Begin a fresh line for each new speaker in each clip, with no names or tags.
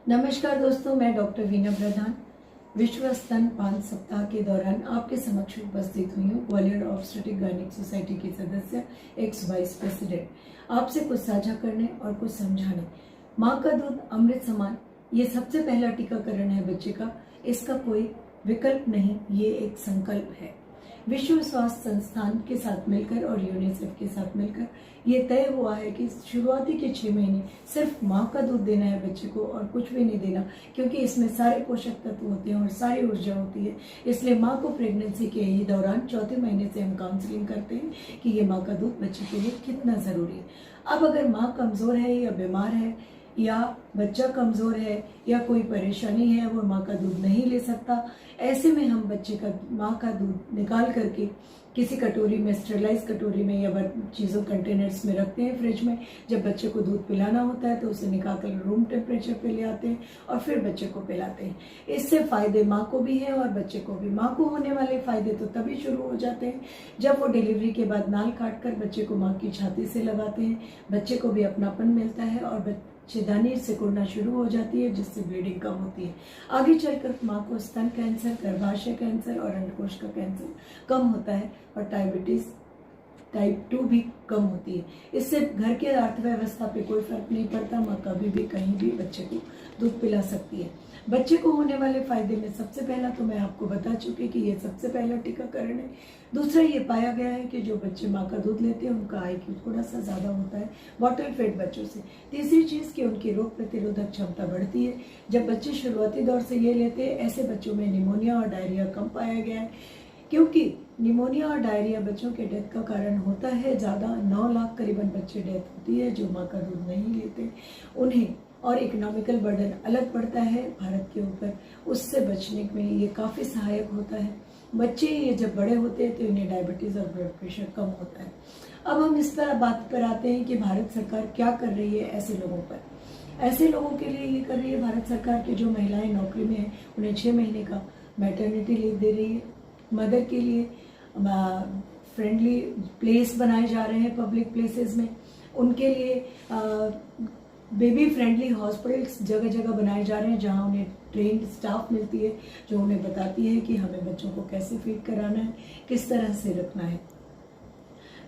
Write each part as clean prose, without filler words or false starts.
नमस्कार दोस्तों, मैं डॉक्टर वीना प्रधान विश्व स्तनपान सप्ताह के दौरान आपके समक्ष उपस्थित हुई हूँ। ग्वालियर ऑब्स्टेट्रिक गायनिक सोसाइटी की सदस्य, एक्स वाइस प्रेसिडेंट, आपसे कुछ साझा करने और कुछ समझाने। माँ का दूध अमृत समान, ये सबसे पहला टीकाकरण है बच्चे का। इसका कोई विकल्प नहीं, ये एक संकल्प है। विश्व स्वास्थ्य संस्थान के साथ मिलकर और यूनिसेफ के साथ मिलकर ये तय हुआ है कि शुरुआती के 6 महीने सिर्फ माँ का दूध देना है बच्चे को और कुछ भी नहीं देना, क्योंकि इसमें सारे पोषक तत्व होते हैं और सारी ऊर्जा होती है। इसलिए माँ को प्रेगनेंसी के ही दौरान चौथे महीने से हम काउंसलिंग करते हैं कि ये माँ का दूध बच्चे के लिए कितना ज़रूरी है। अब अगर माँ कमज़ोर है या बीमार है या बच्चा कमज़ोर है या कोई परेशानी है, वो माँ का दूध नहीं ले सकता, ऐसे में हम बच्चे का माँ का दूध निकाल करके किसी कटोरी में, स्टेरलाइज कटोरी में या चीज़ों कंटेनर्स में रखते हैं फ्रिज में। जब बच्चे को दूध पिलाना होता है तो उसे निकाल कर रूम टेम्परेचर पे ले आते हैं और फिर बच्चे को पिलाते हैं। इससे फ़ायदे माँ को भी है और बच्चे को भी। माँ को होने वाले फ़ायदे तो तभी शुरू हो जाते हैं जब वो डिलीवरी के बाद नाल काट कर बच्चे को माँ की छाती से लगाते हैं। बच्चे को भी अपनापन मिलता है और बच्चेदानी सिकुड़ना शुरू हो जाती है, जिससे ब्लीडिंग कम होती है। आगे चलकर माँ को स्तन कैंसर, गर्भाशय कैंसर और अंडकोश का कैंसर कम होता है और डायबिटीज टाइप 2 भी कम होती है। इससे घर के अर्थव्यवस्था पे कोई फर्क नहीं पड़ता। माँ कभी भी कहीं भी बच्चे को दूध पिला सकती है। बच्चे को होने वाले फायदे में सबसे पहला तो मैं आपको बता चुकी कि ये सबसे पहला टीकाकरण है। दूसरा, ये पाया गया है कि जो बच्चे माँ का दूध लेते हैं उनका IQ थोड़ा सा ज़्यादा होता है बॉटल फेड बच्चों से। तीसरी चीज़ कि उनकी रोग प्रतिरोधक क्षमता बढ़ती है। जब बच्चे शुरुआती दौर से ये लेते हैं, ऐसे बच्चों में निमोनिया और डायरिया कम पाया गया है, क्योंकि निमोनिया और डायरिया बच्चों के डेथ का कारण होता है। ज़्यादा 9 लाख करीबन बच्चे डेथ होती है जो माँ का दूध नहीं लेते उन्हें, और इकोनॉमिकल बर्डन अलग पड़ता है भारत के ऊपर। उससे बचने में ये काफ़ी सहायक होता है। बच्चे ये जब बड़े होते हैं तो इन्हें डायबिटीज़ और ब्लड प्रेशर कम होता है। अब हम इस पर बात पर आते हैं कि भारत सरकार क्या कर रही है ऐसे लोगों पर। ऐसे लोगों के लिए ये कर रही है भारत सरकार की जो महिलाएं नौकरी में हैं, उन्हें 6 महीने का मैटरनिटी लीव दे रही है। मदर के लिए फ्रेंडली प्लेस बनाए जा रहे हैं पब्लिक प्लेसेस में। उनके लिए बेबी फ्रेंडली हॉस्पिटल्स जगह जगह बनाए जा रहे हैं, जहां उन्हें ट्रेन्ड स्टाफ मिलती है जो उन्हें बताती है कि हमें बच्चों को कैसे फीड कराना है, किस तरह से रखना है।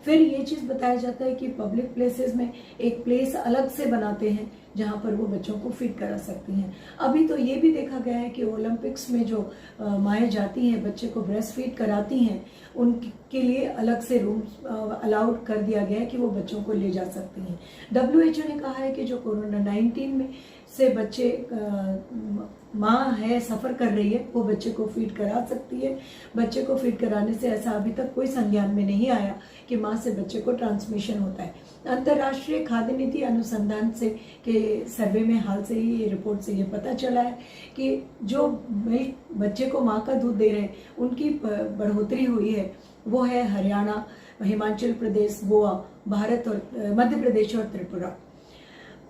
फिर ये चीज़ बताया जाता है कि पब्लिक प्लेसेस में एक प्लेस अलग से बनाते हैं जहाँ पर वो बच्चों को फीड करा सकती हैं। अभी तो ये भी देखा गया है कि ओलंपिक्स में जो माएँ जाती हैं, बच्चे को ब्रेस्ट फीड कराती हैं, उनके लिए अलग से रूम्स अलाउड कर दिया गया है कि वो बच्चों को ले जा सकती हैं। WHO ने कहा है कि जो कोरोना 19 में से बच्चे माँ है सफ़र कर रही है, वो बच्चे को फीड करा सकती है। बच्चे को फीड कराने से ऐसा अभी तक कोई संज्ञान में नहीं आया कि माँ से बच्चे को ट्रांसमिशन होता है। अंतर्राष्ट्रीय खाद्य नीति अनुसंधान से के सर्वे में हाल से ही ये रिपोर्ट से ये पता चला है कि जो बच्चे को माँ का दूध दे रहे हैं उनकी बढ़ोतरी हुई है, वो है हरियाणा, हिमाचल प्रदेश, गोवा, भारत और मध्य प्रदेश और त्रिपुरा।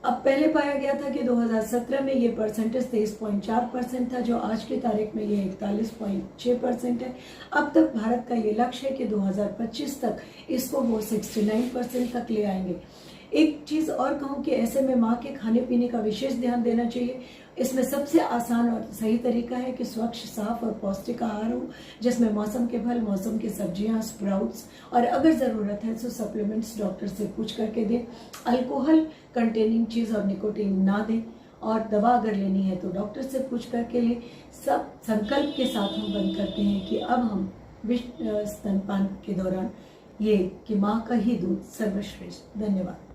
अब पहले पाया गया था कि 2017 में ये परसेंटेज 23.4% था, जो आज की तारीख में ये 41.6% है। अब तक भारत का ये लक्ष्य है कि 2025 तक इसको वो 69% तक ले आएंगे। एक चीज़ और कहूँ कि ऐसे में माँ के खाने पीने का विशेष ध्यान देना चाहिए। इसमें सबसे आसान और सही तरीका है कि स्वच्छ, साफ और पौष्टिक आहार हो, जिसमें मौसम के फल, मौसम की सब्जियां, स्प्राउट्स और अगर ज़रूरत है तो सप्लीमेंट्स डॉक्टर से पूछ करके दें। अल्कोहल कंटेनिंग चीज़ और निकोटीन ना दें, और दवा अगर लेनी है तो डॉक्टर से पूछ करके लें। सब संकल्प के साथ हम बंद करते हैं कि अब हम विश्व स्तनपान के दौरान ये कि माँ का ही दूध सर्वश्रेष्ठ। धन्यवाद।